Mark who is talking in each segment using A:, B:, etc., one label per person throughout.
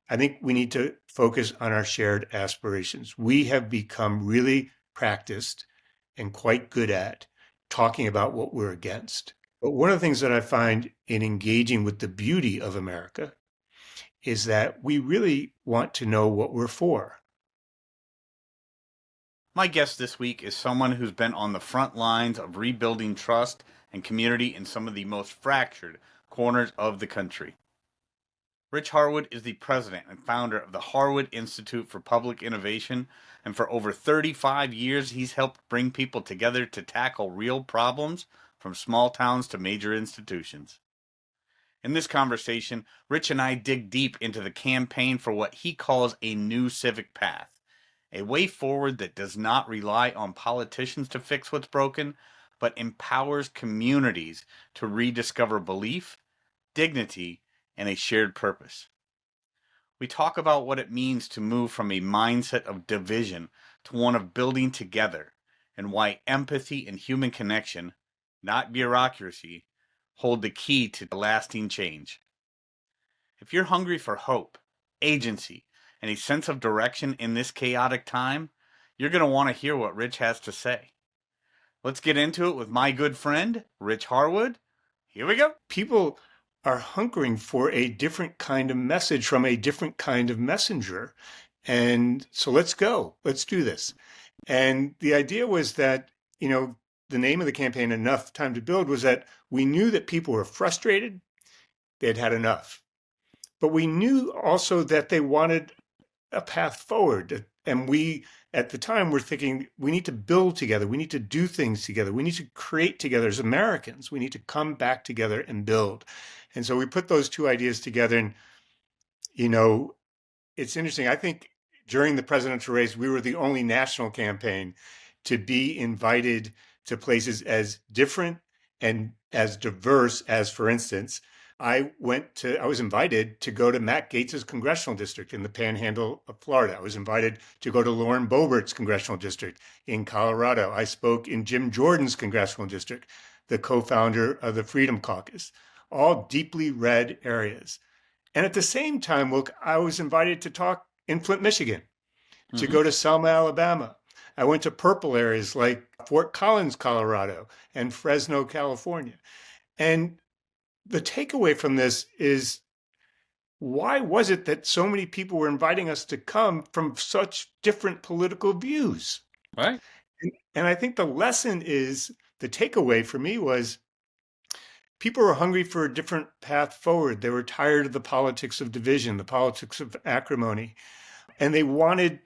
A: I think we need to focus on our shared aspirations. We have become really practiced and quite good at talking about what we're against. But one of the things that I find in engaging with the beauty of America is that we really want to know what we're for.
B: My guest this week is someone who's been on the front lines of rebuilding trust and community in some of the most fractured corners of the country. Rich Harwood is the president and founder of the Harwood Institute for Public Innovation, and for over 35 years he's helped bring people together to tackle real problems from small towns to major institutions. In this conversation, Rich and I dig deep into the campaign for what he calls a new civic path, a way forward that does not rely on politicians to fix what's broken, but empowers communities to rediscover belief, dignity, and a shared purpose. We talk about what it means to move from a mindset of division to one of building together, and why empathy and human connection, not bureaucracy, hold the key to lasting change. If you're hungry for hope, agency, and a sense of direction in this chaotic time, you're going to want to hear what Rich has to say. Let's get into it with my good friend, Rich Harwood. Here we go.
A: People are hunkering for a different kind of message from a different kind of messenger. And so let's go. Let's do this. And the idea was that, the name of the campaign, Enough Time to Build, was that we knew that people were frustrated. They had had enough. But we knew also that they wanted a path forward. And we, at the time, were thinking, we need to build together. We need to do things together. We need to create together as Americans. We need to come back together and build. And so we put those two ideas together. And, it's interesting. I think during the presidential race, we were the only national campaign to be invited to places as different and as diverse as, for instance, I was invited to go to Matt Gaetz's congressional district in the Panhandle of Florida. I was invited to go to Lauren Boebert's congressional district in Colorado. I spoke in Jim Jordan's congressional district, the co-founder of the Freedom Caucus, all deeply red areas. And at the same time, I was invited to talk in Flint, Michigan, to go to Selma, Alabama. I went to purple areas like Fort Collins, Colorado, and Fresno, California. And the takeaway from this is, why was it that so many people were inviting us to come from such different political views?
B: Right.
A: And I think the takeaway for me was, people were hungry for a different path forward. They were tired of the politics of division, the politics of acrimony, and they were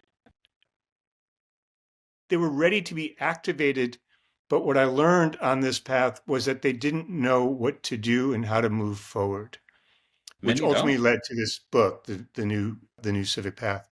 A: ready to be activated. But what I learned on this path was that they didn't know what to do and how to move forward, which ultimately led to this book, the new Civic Path.